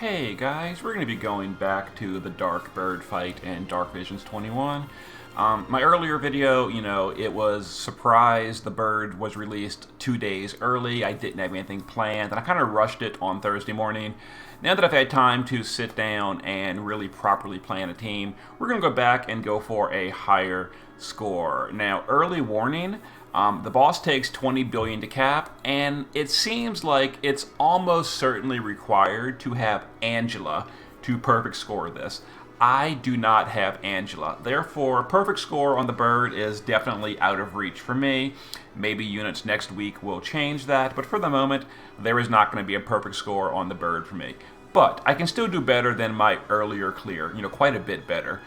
Hey guys, we're going to be going back to the Dark Bird fight in Dark Visions 21. My earlier video, it was surprise the bird was released 2 days early. I didn't have anything planned, and I kind of rushed it on Thursday morning. Now that I've had time to sit down and really properly plan a team, we're going to go back and go for a higher score. Now, early warning, the boss takes 20 billion to cap, and it seems like it's almost certainly required to have Angela to perfect score this. I do not have Angela. Therefore, perfect score on the bird is definitely out of reach for me. Maybe units next week will change that, but for the moment, there is not going to be a perfect score on the bird for me. But I can still do better than my earlier clear, quite a bit better.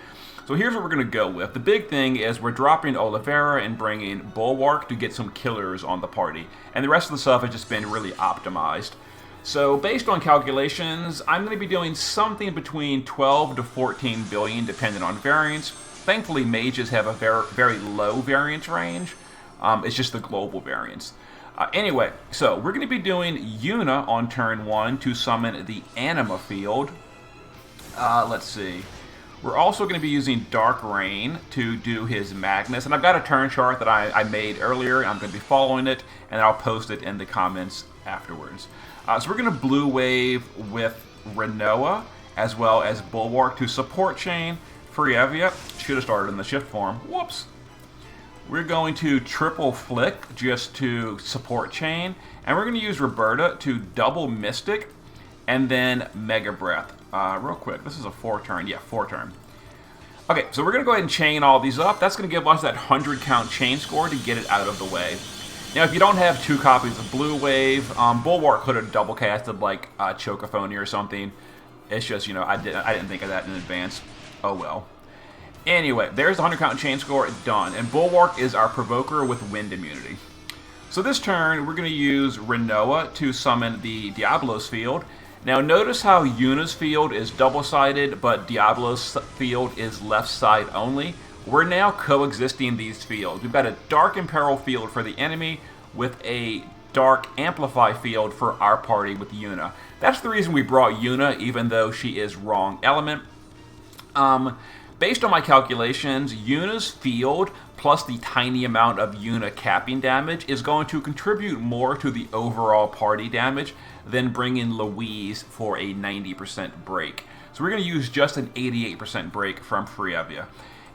So here's what we're going to go with. The big thing is we're dropping Oliveira and bringing Bulwark to get some killers on the party. And the rest of the stuff has just been really optimized. So based on calculations, I'm going to be doing something between 12 to 14 billion depending on variance. Thankfully, mages have a very low variance range. It's just the global variance. Anyway, so we're going to be doing Yuna on turn 1 to summon the Anima field. Let's see. We're also going to be using Dark Rain to do his Magnus. And I've got a turn chart that I made earlier. I'm going to be following it, and I'll post it in the comments afterwards. So we're going to Blue Wave with Renoa, as well as Bulwark to support chain. Frievia should have started in the shift form. Whoops. We're going to triple Flick just to support chain. And we're going to use Roberta to double Mystic, and then Mega Breath. Real quick, this is a 4-turn. Yeah, 4-turn. Okay, so we're going to go ahead and chain all these up. That's going to give us that 100 count chain score to get it out of the way. Now, if you don't have 2 copies of Blue Wave, Bulwark could have double casted like Chocophony or something. It's just, I didn't think of that in advance. Oh well. Anyway, there's the 100 count chain score, done. And Bulwark is our provoker with wind immunity. So this turn, we're going to use Renoa to summon the Diablo's field. Now notice how Yuna's field is double-sided, but Diablo's field is left-side only. We're now coexisting these fields. We've got a Dark Imperil field for the enemy with a Dark Amplify field for our party with Yuna. That's the reason we brought Yuna, even though she is wrong element. Based on my calculations, Yuna's field plus the tiny amount of Yuna capping damage is going to contribute more to the overall party damage than bringing Louise for a 90% break. So we're going to use just an 88% break from Frievia.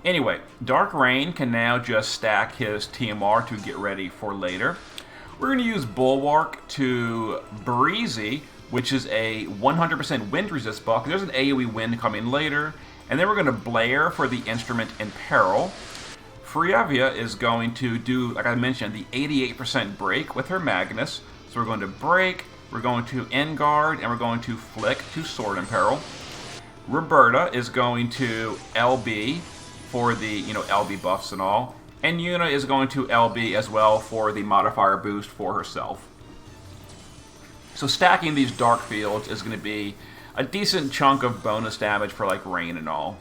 Anyway, Dark Rain can now just stack his TMR to get ready for later. We're going to use Bulwark to Breezy, which is a 100% wind resist buff. There's an AoE wind coming later. And then we're going to Blair for the Instrument in Peril. Frievia is going to do, like I mentioned, the 88% break with her Magnus. So we're going to break, we're going to End Guard, and we're going to Flick to Sword in Peril. Roberta is going to LB for the, LB buffs and all. And Yuna is going to LB as well for the modifier boost for herself. So stacking these dark fields is going to be a decent chunk of bonus damage for like rain and all.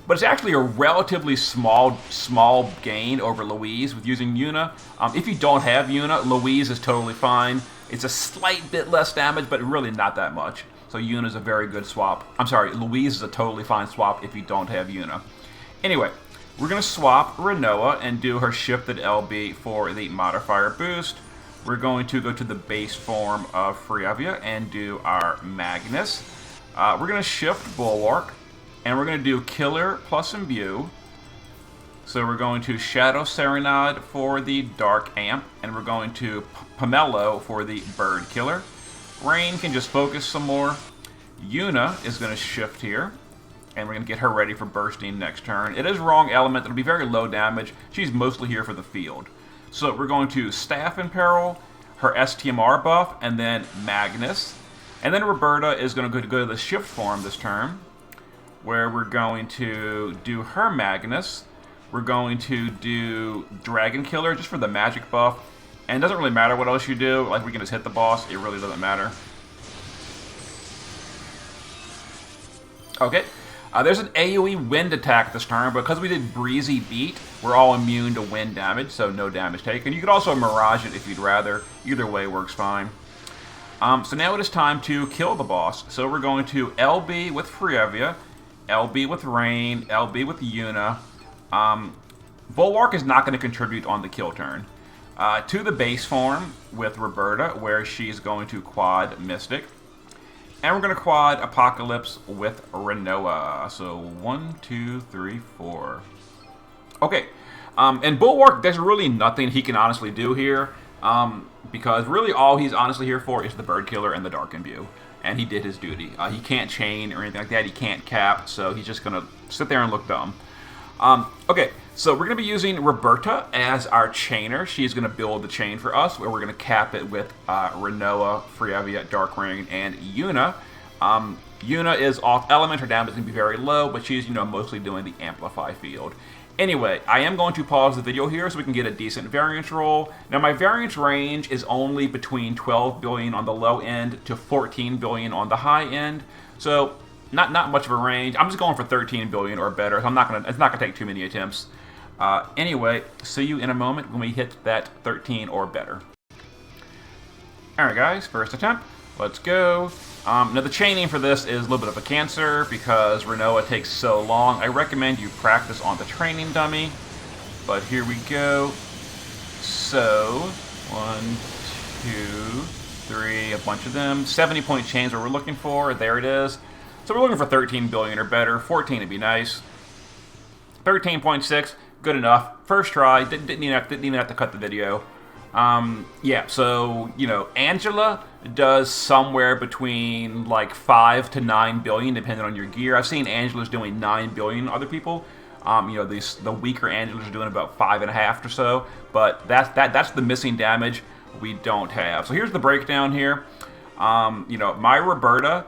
But it's actually a relatively small gain over Louise with using Yuna. If you don't have Yuna, Louise is totally fine. It's a slight bit less damage, but really not that much. So Yuna is a very good swap. I'm sorry, Louise is a totally fine swap if you don't have Yuna. Anyway, we're going to swap Renoa and do her shifted LB for the modifier boost. We're going to go to the base form of Frievia and do our Magnus. We're going to shift Bulwark, and we're going to do Killer plus Imbue. So we're going to Shadow Serenade for the Dark Amp, and we're going to Pomelo for the Bird Killer. Rain can just focus some more. Yuna is going to shift here, and we're going to get her ready for bursting next turn. It is wrong element. It'll be very low damage. She's mostly here for the field. So we're going to Staff in Peril, her STMR buff, and then Magnus. And then Roberta is going to go to the shift form this turn, where we're going to do her Magnus. We're going to do Dragon Killer just for the magic buff. And it doesn't really matter what else you do. Like, we can just hit the boss. It really doesn't matter. Okay. There's an AoE wind attack this turn, but because we did Breezy Beat, we're all immune to wind damage, so no damage taken. You could also Mirage it if you'd rather. Either way works fine. So now it is time to kill the boss. So we're going to LB with Frievia, LB with Rain, LB with Yuna. Bulwark is not going to contribute on the kill turn. To the base form with Roberta, where she's going to quad Mystic. And we're going to quad Apocalypse with Renoa. So 1, 2, 3, 4. Okay. And Bulwark, there's really nothing he can honestly do here. Because really all he's honestly here for is the Bird Killer and the Dark Imbue. And he did his duty. He can't chain or anything like that. He can't cap. So he's just going to sit there and look dumb. Okay, so we're going to be using Roberta as our chainer. She's going to build the chain for us, where we're going to cap it with Renoa, Frievia, Dark Rain, and Yuna. Yuna is off element. Her damage is going to be very low, but she's, mostly doing the Amplify field. Anyway, I am going to pause the video here so we can get a decent variance roll. Now, my variance range is only between 12 billion on the low end to 14 billion on the high end. So, not much of a range. I'm just going for 13 billion or better. So it's not gonna take too many attempts. Anyway, see you in a moment when we hit that 13 or better. Alright guys, first attempt. Let's go. Now the chaining for this is a little bit of a cancer because Renoa takes so long. I recommend you practice on the training dummy. But here we go. So, 1, 2, 3, a bunch of them. 70-point chains what we're looking for. There it is. So we're looking for 13 billion or better. 14 would be nice. 13.6, good enough. First try, didn't even have to cut the video. Yeah, so, Angela does somewhere between like 5 to 9 billion, depending on your gear. I've seen Angela's doing 9 billion other people. The weaker Angelas are doing about 5.5 or so. But that's the missing damage we don't have. So here's the breakdown here. My Roberta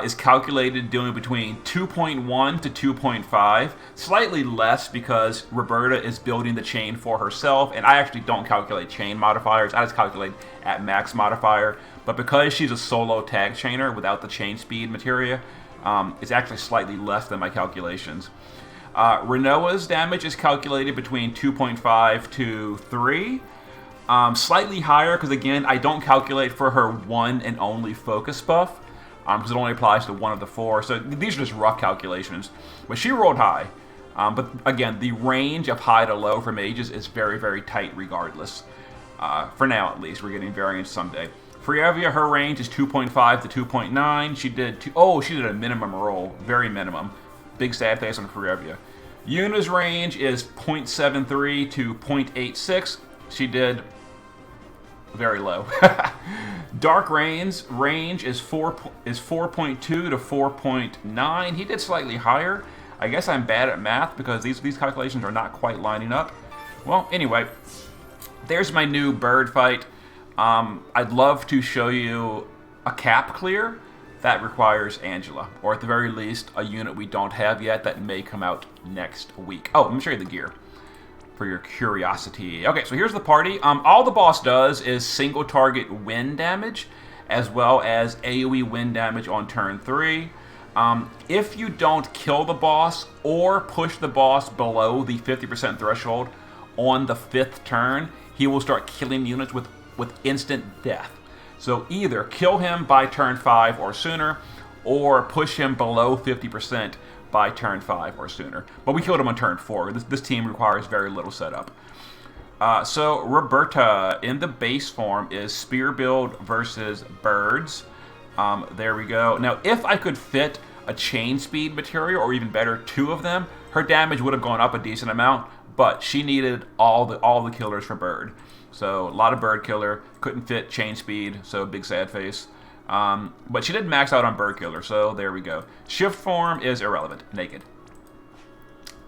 is calculated doing between 2.1 to 2.5, slightly less because Roberta is building the chain for herself, and I actually don't calculate chain modifiers, I just calculate at max modifier, but because she's a solo tag chainer without the chain speed materia, it's actually slightly less than my calculations. Renoa's damage is calculated between 2.5 to 3, slightly higher because again, I don't calculate for her one and only focus buff, because it only applies to one of the 4. So these are just rough calculations. But she rolled high. But again, the range of high to low for mages is very, very tight regardless. For now, at least. We're getting variance someday. Frievia, her range is 2.5 to 2.9. She did a minimum roll. Very minimum. Big sad face on Frievia. Yuna's range is 0.73 to 0.86. She did very low. Dark Rain's range is 4.2 to 4.9. He did slightly higher. I guess I'm bad at math because these calculations are not quite lining up. Well, anyway, there's my new bird fight. I'd love to show you a cap clear. That requires Angela, or at the very least, a unit we don't have yet that may come out next week. Oh, let me show you the gear for your curiosity. Okay, so here's the party. All the boss does is single target wind damage, as well as AoE wind damage on turn 3. If you don't kill the boss or push the boss below the 50% threshold on the 5th turn, he will start killing units with instant death. So either kill him by turn 5 or sooner, or push him below 50% by turn 5 or sooner. But we killed him on turn 4. This team requires very little setup. So Roberta in the base form is spear build versus birds. There we go. Now, if I could fit a chain speed material, or even better, 2 of them, her damage would have gone up a decent amount, but she needed all the killers for bird. So a lot of bird killer, couldn't fit chain speed, so big sad face. But she did max out on bird killer, so there we go. Shift form is irrelevant, naked.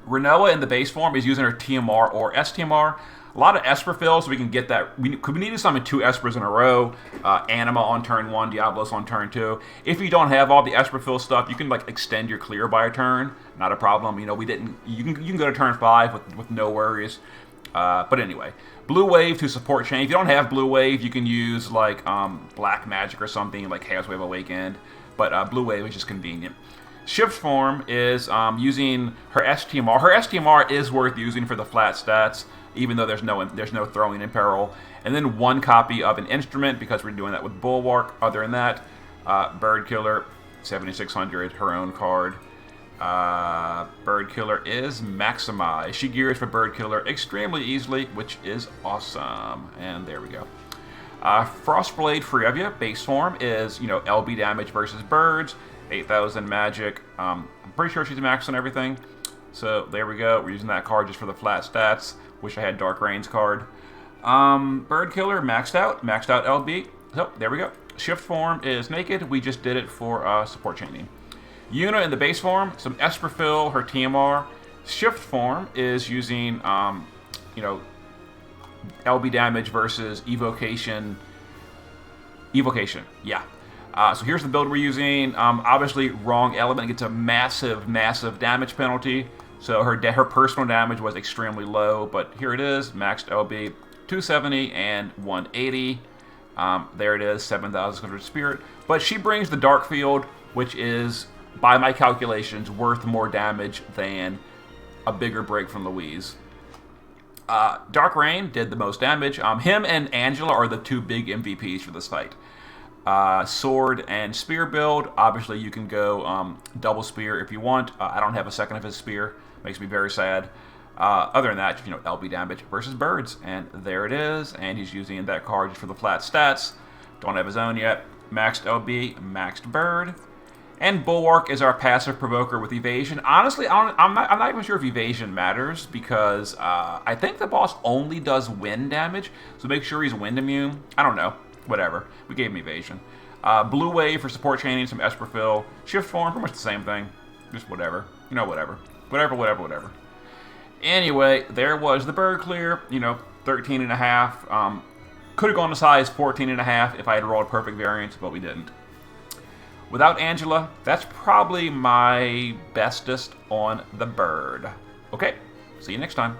Renoa in the base form is using her TMR or STMR. A lot of Esper fills, so we can get that. We needed to summon 2 Espers in a row. Anima on turn 1, Diablos on turn 2. If you don't have all the Esper fill stuff, you can like extend your clear by a turn. Not a problem. We didn't. You can go to turn 5 with no worries. But anyway, Blue Wave to support chain. If you don't have Blue Wave, you can use like Black Magic or something like Chaos Wave Awakened. But Blue Wave is just convenient. Shift form is using her STMR. Her STMR is worth using for the flat stats. even though there's no throwing in peril. And then 1 copy of an instrument, because we're doing that with Bulwark. Other than that, Bird Killer, 7,600, her own card. Bird Killer is maximized. She gears for Bird Killer extremely easily, which is awesome. And there we go. Frostblade Freevia, base form, is, LB damage versus birds, 8,000 magic. I'm pretty sure she's maxed on everything. So there we go. We're using that card just for the flat stats. Wish I had Dark Rain's card. Bird Killer maxed out LB. So there we go. Shift form is naked. We just did it for support chaining. Yuna in the base form, some Esperfill, her TMR. Shift form is using, LB damage versus evocation. Yeah. So here's the build we're using. Obviously, wrong element gets a massive damage penalty. So her personal damage was extremely low, but here it is, maxed LB, 270 and 180. There it is, 7,600 spirit. But she brings the Dark Field, which is, by my calculations, worth more damage than a bigger break from Louise. Dark Rain did the most damage. Him and Angela are the 2 big MVPs for this fight. Sword and spear build. Obviously, you can go double spear if you want. I don't have a second of his spear. Makes me very sad. Other than that, LB damage versus birds. And there it is. And he's using that card just for the flat stats. Don't have his own yet. Maxed LB, maxed bird. And Bulwark is our passive provoker with evasion. Honestly, I'm not even sure if evasion matters, because I think the boss only does wind damage, so make sure he's wind immune. I don't know. Whatever. We gave him evasion. Blue Wave for support chaining, some Esperfill. Shift form, pretty much the same thing. Just whatever. Whatever. Whatever. Anyway, there was the bird clear. 13.5. Could have gone to size 14.5 if I had rolled perfect variants, but we didn't. Without Angela, that's probably my bestest on the bird. Okay, see you next time.